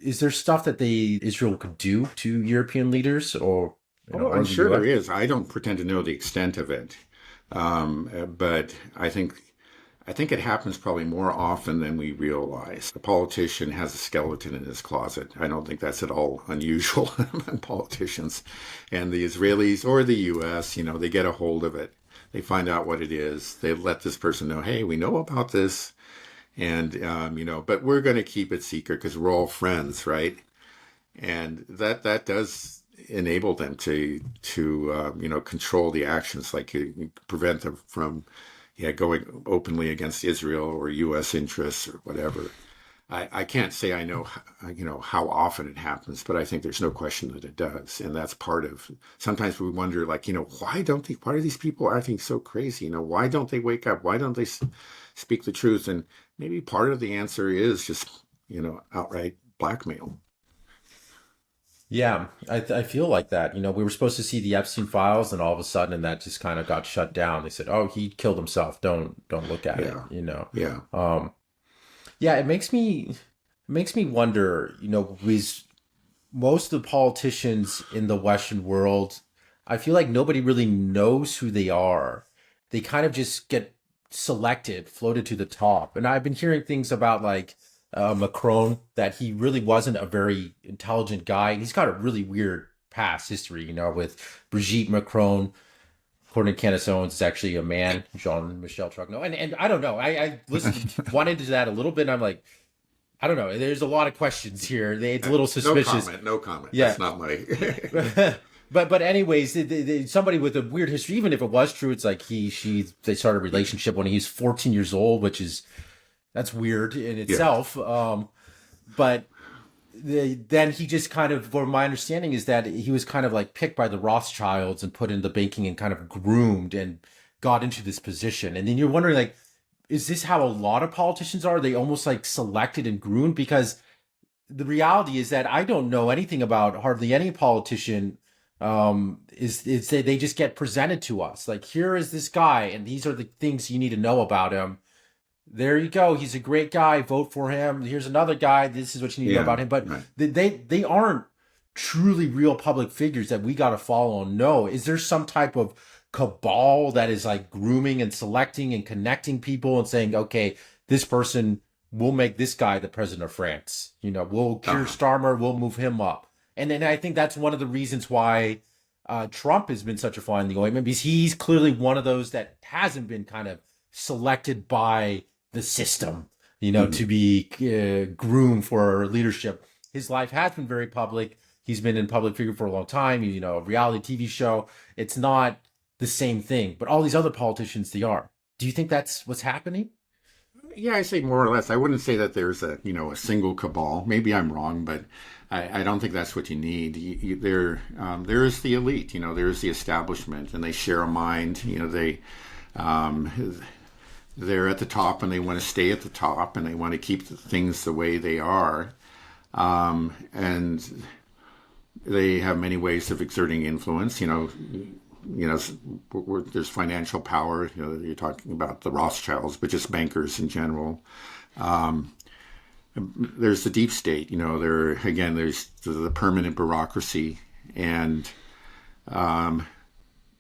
is there stuff that Israel could do to European leaders or, Oh, I'm or the sure there US? is. I don't pretend to know the extent of it, but I think it happens probably more often than we realize. A politician has a skeleton in his closet. I don't think that's at all unusual among politicians. And the Israelis or the US, they get a hold of it. They find out what it is. They let this person know, hey, we know about this. And, but we're going to keep it secret because we're all friends, right? And that does enable them to control the actions, like you prevent them from going openly against Israel or U.S. interests or whatever. I can't say I know, how often it happens, but I think there's no question that it does. And that's part of, sometimes we wonder, like, why are these people acting so crazy? Why don't they wake up? Why don't they speak the truth? And maybe part of the answer is just, outright blackmail. Yeah, I feel like that. We were supposed to see the Epstein files, and all of a sudden that just kind of got shut down. They said, "Oh, he killed himself. Don't look at it." Yeah. Yeah. Yeah, it makes me wonder. With most of the politicians in the Western world, I feel like nobody really knows who they are. They kind of just get selected, floated to the top. And I've been hearing things about like Macron, that he really wasn't a very intelligent guy. He's got a really weird past history, with Brigitte Macron. According to Candace Owens, it's actually a man, Jean-Michel Trudeau. And I don't know. I listened, went into that a little bit, and I'm like, I don't know. There's a lot of questions here. It's a little No suspicious. comment. No comment. Yeah. That's not my. But anyways, somebody with a weird history, even if it was true, it's like they started a relationship when he was 14 years old, which is that's weird in Yeah. itself. But then he just kind of, from my understanding, is that he was kind of like picked by the Rothschilds and put into banking and kind of groomed and got into this position. And then you're wondering, like, is this how a lot of politicians are? They almost like selected and groomed? Because the reality is that I don't know anything about hardly any politician. Is they just get presented to us like, here is this guy, and these are the things you need to know about him. There you go. He's a great guy. Vote for him. Here's another guy. This is what you need to know Yeah. about him. But Right. they aren't truly real public figures that we got to follow and know. Is there some type of cabal that is like grooming and selecting and connecting people and saying, okay, this person, we'll make this guy the president of France. We'll Keir Uh-huh. Starmer, we'll move him up. And then I think that's one of the reasons why Trump has been such a fly in the ointment, because he's clearly one of those that hasn't been kind of selected by the system, Mhm. to be groomed for leadership. His life has been very public. He's been in public figure for a long time. A reality TV show. It's not the same thing, but all these other politicians, they are. Do you think that's what's happening? Yeah, I say more or less. I wouldn't say that there's a single cabal. Maybe I'm wrong, but I don't think that's what you need. There is the elite. There is the establishment, and they share a mind. Um, they're at the top, and they want to stay at the top, and they want to keep things the way they are. And they have many ways of exerting influence. There's financial power. You're talking about the Rothschilds, but just bankers in general. Um, there's the deep state. There's the permanent bureaucracy and the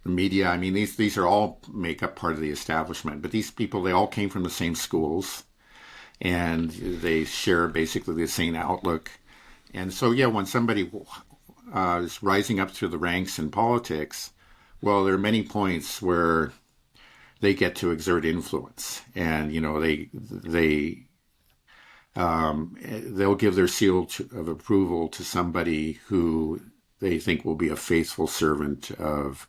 media. I mean, these are all make up part of the establishment. But these people, they all came from the same schools, and they share basically the same outlook. And so, yeah, when somebody is rising up through the ranks in politics, well, there are many points where they get to exert influence, and they'll give their seal of approval to somebody who they think will be a faithful servant of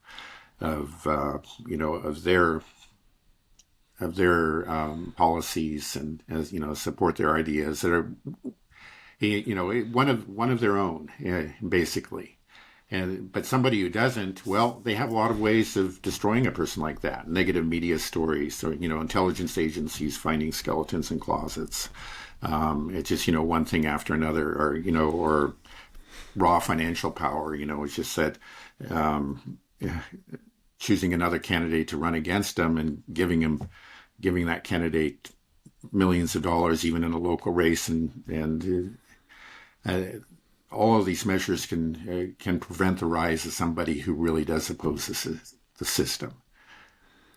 their policies, and as support their ideas that are one of their own, basically. But somebody who doesn't, well, they have a lot of ways of destroying a person like that. Negative media stories, or intelligence agencies finding skeletons in closets. It's just one thing after another, or raw financial power. It's just that choosing another candidate to run against them and giving that candidate millions of dollars, even in a local race, and uh, all of these measures can prevent the rise of somebody who really does oppose the system.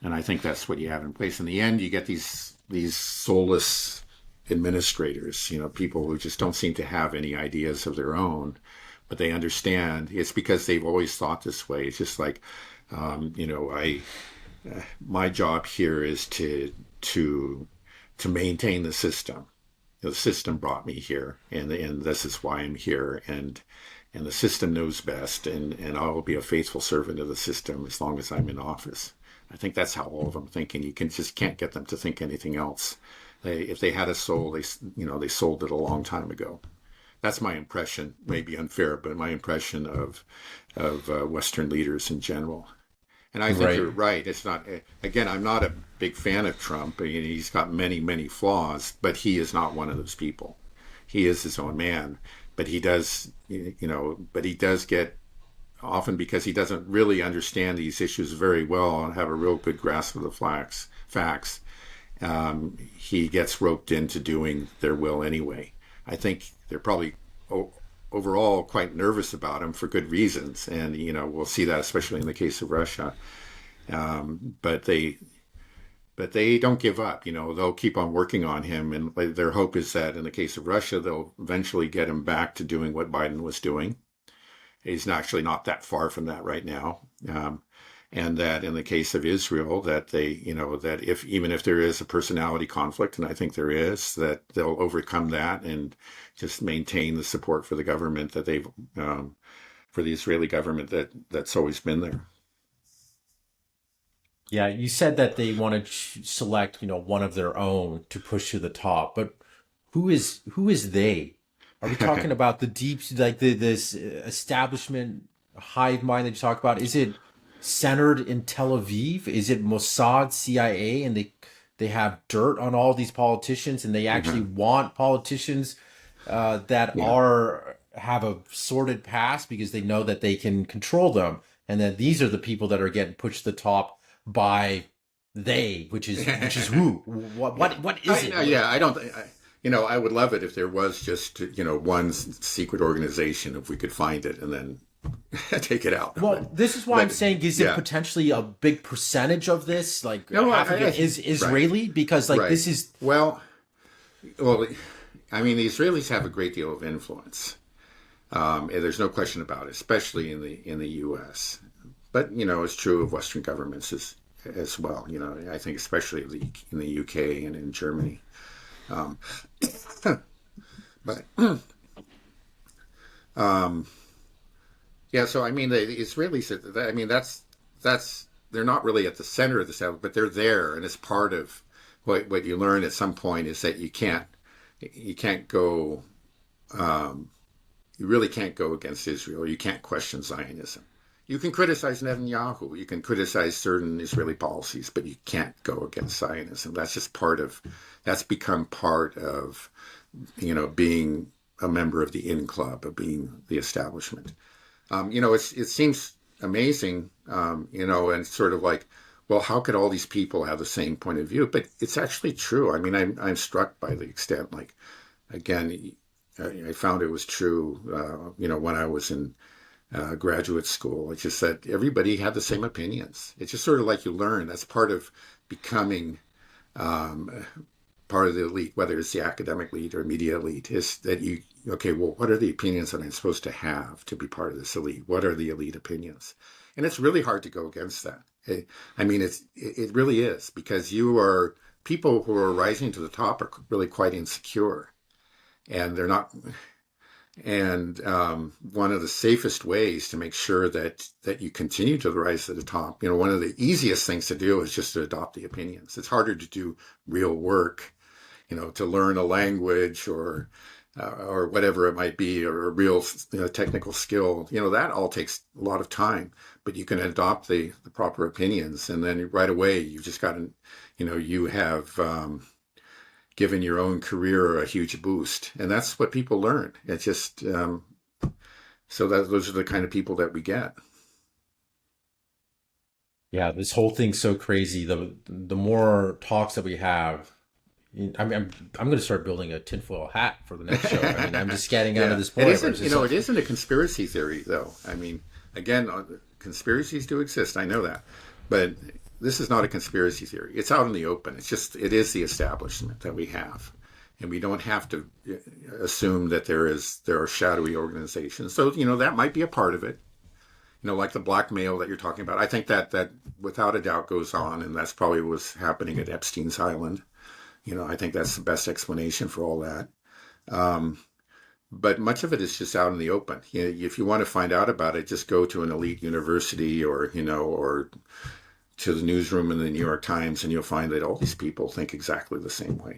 And I think that's what you have in place. In the end, you get these soulless administrators, people who just don't seem to have any ideas of their own, but they understand. It's because they've always thought this way. It's just like, I my job here is to maintain the system. The system brought me here, and this is why I'm here, and the system knows best, and I will be a faithful servant of the system as long as I'm in office. I think that's how all of them think, and you just can't get them to think anything else. If they had a soul, they sold it a long time ago. That's my impression. Maybe unfair, but my impression of Western leaders in general. And I think Right. you're right. It's not, again, I'm not a big fan of Trump. I mean, he's got many, many flaws, but he is not one of those people. He is his own man, but but he does get, often because he doesn't really understand these issues very well and have a real good grasp of the facts, he gets roped into doing their will anyway. I think they're probably overall quite nervous about him for good reasons, and we'll see that especially in the case of Russia. But they don't give up. They'll keep on working on him, and their hope is that in the case of Russia, they'll eventually get him back to doing what Biden was doing. He's actually not that far from that right now. And that in the case of Israel, that that even if there is a personality conflict, and I think there is, that they'll overcome that and just maintain the support for the government that for the Israeli government that's always been there. Yeah, you said that they want to select, one of their own to push to the top, but who is they? Are we talking about the deep, like this establishment hive mind that you talk about? Is it centered in Tel Aviv? Is it Mossad, CIA, and they have dirt on all these politicians, and they actually Mhm. want politicians that Yeah. are have a sordid past because they know that they can control them, and that these are the people that are getting pushed to the top by they, which is who? What Yeah. what is it? Yeah, I don't. I would love it if there was just one secret organization, if we could find it and then take it out. Well, this is why I'm But saying, is it yeah, potentially a big percentage of this? Like no, half of it I is right, Israeli? Because like right. this is Well, I mean, the Israelis have a great deal of influence. And there's no question about it, especially in the U.S. But it's true of Western governments as well. I think especially in the UK and in Germany. Um, but um, yeah, so I mean, the Israelis. I mean, that's they're not really at the center of the South, but they're there, and it's part of what you learn at some point is that you can't go. Um, you really can't go against Israel. You can't question Zionism. You can criticize Netanyahu. You can criticize certain Israeli policies, but you can't go against Zionism. That's become part of, being a member of the in club, of being the establishment. It seems amazing, and sort of like, well, how could all these people have the same point of view? But it's actually true. I mean, I'm struck by the extent, like, again, I found it was true, when I was in graduate school. It's just that everybody had the same opinions. It's just sort of like you learn. That's part of becoming um, part of the elite, whether it's the academic elite or media elite, is that okay, well, what are the opinions that I'm supposed to have to be part of this elite? What are the elite opinions? And it's really hard to go against that. I mean, it really is, because people who are rising to the top are really quite insecure, and they're not. And one of the safest ways to make sure that you continue to rise to the top, one of the easiest things to do is just to adopt the opinions. It's harder to do real work, to learn a language or whatever it might be, or a real technical skill. That all takes a lot of time. But you can adopt the proper opinions, and then right away you've just got to, you have. Given your own career a huge boost. And that's what people learn. It's just so that those are the kind of people that we get. Yeah, this whole thing's so crazy. The more talks that we have, I'm going to start building a tinfoil hat for the next show. I mean, I'm just getting out of Yeah, this it point where isn't. it's just It like, isn't a conspiracy theory, though. I mean, again, conspiracies do exist. I know that, but this is not a conspiracy theory. It's out in the open. It is the establishment that we have, and we don't have to assume that there are shadowy organizations. So that might be a part of it. Like the blackmail that you're talking about. I think that without a doubt goes on, and that's probably what was happening at Epstein's Island. I think that's the best explanation for all that. But much of it is just out in the open. If you want to find out about it, just go to an elite university or to the newsroom in the New York Times, and you'll find that all these people think exactly the same way.